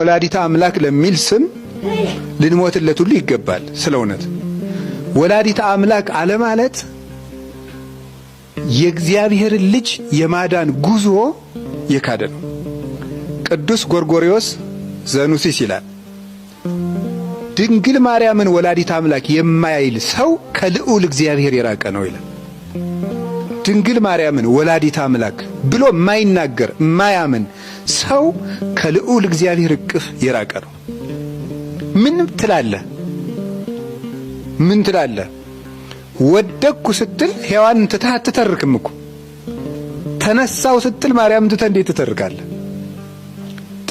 ወላዲተ አምላክ ለሚል ስም ልንሞትለት ሁሉ ይገባል። ስለውነት ወላዲተ አምላክ አለ ማለት የእግዚአብሔር ልጅ የማዳን ጉዞ የካደ ነው። ቅዱስ ጎርጎርዮስ ዘኑሲስ ይላል ድንግል ማርያምን ወላዲተ አምላክ የማይል ሰው ከልዑል እግዚአብሔር የራቀ ነው ይላል። ድንግል ማርያምን ወላዲተ አምላክ ብሎ የማይናገር የማያምን ሰው ከልዑል እግዚአብሔር እቅፍ የራቀ ነው። ምን ትላለህ? ምን ትላለህ? ወደቅኩ ስትል ሔዋን ትተህ አትተርክም እኮ። ተነሳው ስትል ማርያም ትተህ እንዴት ትተርካለህ?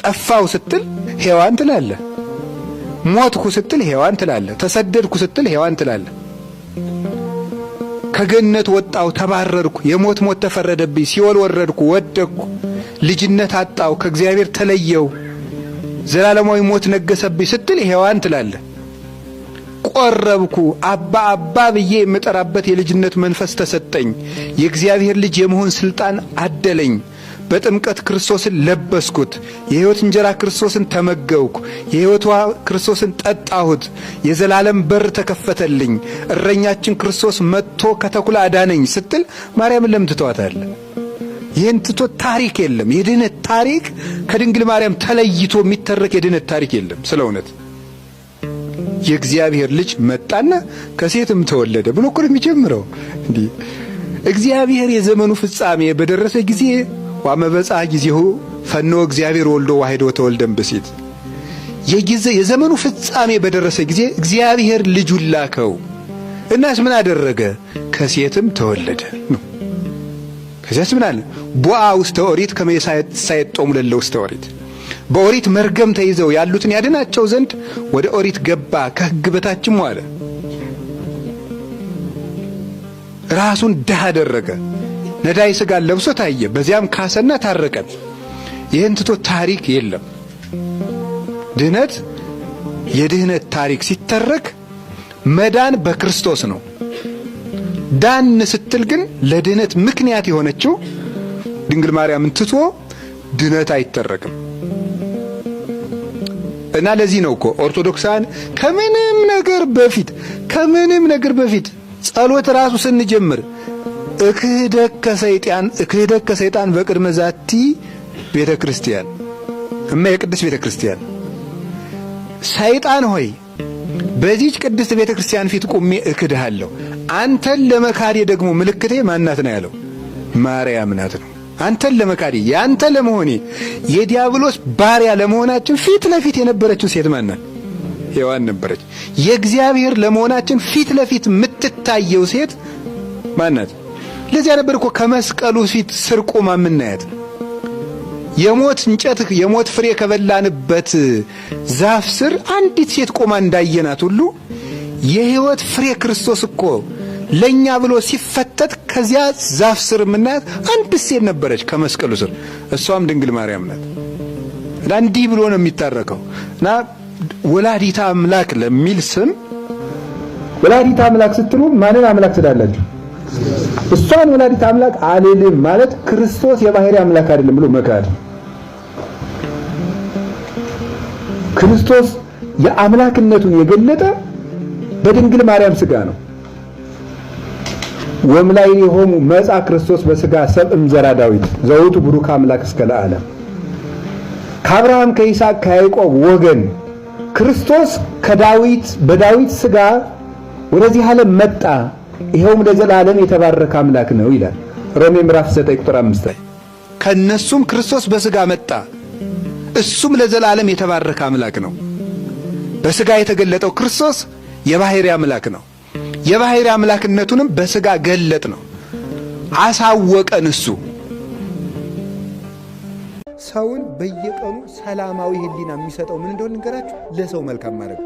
ጠፋው ስትል ሔዋን ትላለህ። ሞትኩ ስትል ሔዋን ትላለህ። ተሰደድኩ ስትል ሔዋን ትላለህ። ከገነት ወጣው ተባረርኩ፣ የሞት ሞት ተፈረደብኝ፣ ሲኦል ወረድኩ፣ ወደቅኩ፣ ልጅነት አጣው፣ ከእግዚአብሔር ተለየው፣ ዘላለማዊ ሞት ነገሰብኝ ስትል ሔዋን ትላለህ። ቆረብኩ፣ አባ አባ ብዬ የምጠራበት የልጅነት መንፈስ ተሰጠኝ፣ የእግዚአብሔር ልጅ የመሆን ስልጣን አደለኝ፣ በጥምቀት ክርስቶስን ለበስኩት፣ የሕይወት እንጀራ ክርስቶስን ተመገብኩ፣ የሕይወት ውሃ ክርስቶስን ጠጣሁት፣ የዘላለም በር ተከፈተልኝ፣ እረኛችን ክርስቶስ መጥቶ ከተኩላ አዳነኝ ስትል ማርያምን ለምን ትተዋታለህ? ይህን ትቶ ታሪክ የለም። የድህነት ታሪክ ከድንግል ማርያም ተለይቶ የሚተረክ የድህነት ታሪክ የለም። ስለ እውነት የእግዚአብሔር ልጅ መጣና ከሴትም ተወለደ ብሎ እኮ ነው የሚጀምረው። እንዲህ እግዚአብሔር የዘመኑ ፍጻሜ በደረሰ ጊዜ ወአመበጽአ ጊዜሁ ፈኖ እግዚአብሔር ወልዶ ዋሕዶ ተወልደን በሴት የዘመኑ ፍጻሜ በደረሰ ጊዜ እግዚአብሔር ልጁን ላከው። እናስ ምን አደረገ? ከሴትም ተወለደ ነው። ከዚያስ ምን አለ? ቦአ ውስተ ኦሪት ከመ ይሳየጦሙ ለእለ ውስተ ኦሪት፣ በኦሪት መርገም ተይዘው ያሉትን ያድናቸው ዘንድ ወደ ኦሪት ገባ፣ ከሕግ በታችም ዋለ። ራሱን ድሃ አደረገ፣ ነዳይ ሥጋን ለብሶ ታየ፣ በዚያም ካሰና ታረቀን። ይህን ትቶ ታሪክ የለም። ድህነት የድህነት ታሪክ ሲተረክ መዳን በክርስቶስ ነው። ዳን ስትል ግን ለድህነት ምክንያት የሆነችው ድንግል ማርያምን ትቶ ድህነት አይተረክም። እና ለዚህ ነው እኮ ኦርቶዶክሳን ከምንም ነገር በፊት ጸሎት ራሱ ስንጀምር እክህደከ ሰይጣን በቅድመ ዛቲ ቤተ ክርስቲያን እማ የቅድስት ቤተ ክርስቲያን፣ ሰይጣን ሆይ በዚህች ቅድስት ቤተ ክርስቲያን ፊት ቆሜ እክድሃለሁ። አንተን ለመካዴ ደግሞ ምልክቴ ማናት ነው ያለው? ማርያም ናት ነው። አንተን ለመካዴ ያንተ ለመሆኔ የዲያብሎስ ባሪያ ለመሆናችን ፊት ለፊት የነበረችው ሴት ማናት? ሔዋን ነበረች። የእግዚአብሔር ለመሆናችን ፊት ለፊት የምትታየው ሴት ማናት? ለዚያ ነበር እኮ ከመስቀሉ ፊት ስር ቆማ የምናያት። የሞት እንጨት የሞት ፍሬ ከበላንበት ዛፍ ስር አንዲት ሴት ቆማ እንዳየናት ሁሉ የሕይወት ፍሬ ክርስቶስ እኮ ለኛ ብሎ ሲፈተት ከዚያ ዛፍ ስር የምናያት አንድ ሴት ነበረች ከመስቀሉ ስር። እሷም ድንግል ማርያም ናት። እና እንዲህ ብሎ ነው የሚታረከው። እና ወላዲተ አምላክ ለሚል ስም ወላዲተ አምላክ ስትሉ ማንን አምላክ ትላላችሁ? እሷን ወላዲተ አምላክ አልልም ማለት ክርስቶስ የባህሪ አምላክ አይደለም ብሎ መካድ። ክርስቶስ የአምላክነቱን የገለጠ በድንግል ማርያም ሥጋ ነው። ወእምላዕሌሆሙ መጽአ ክርስቶስ በሥጋ ሰብእ ዘራ ዳዊት ዘውቱ ቡሩክ አምላክ እስከ ለዓለም። ከአብርሃም ከይስሐቅ ከያዕቆብ ወገን ክርስቶስ በዳዊት ሥጋ ወደዚህ ዓለም መጣ፣ ይኸውም ለዘላለም የተባረከ አምላክ ነው ይላል ሮሜ ምዕራፍ 9 ቁጥር 5 ላይ። ከነሱም ክርስቶስ በሥጋ መጣ፣ እሱም ለዘላለም የተባረከ አምላክ ነው። በሥጋ የተገለጠው ክርስቶስ የባህሪ አምላክ ነው። የባህሪ አምላክነቱንም በሥጋ ገለጥ ነው፣ አሳወቀን። እሱ ሰውን በየቀኑ ሰላማዊ ሕሊና የሚሰጠው ምን እንደሆነ ንገራችሁ? ለሰው መልካም ማድረግ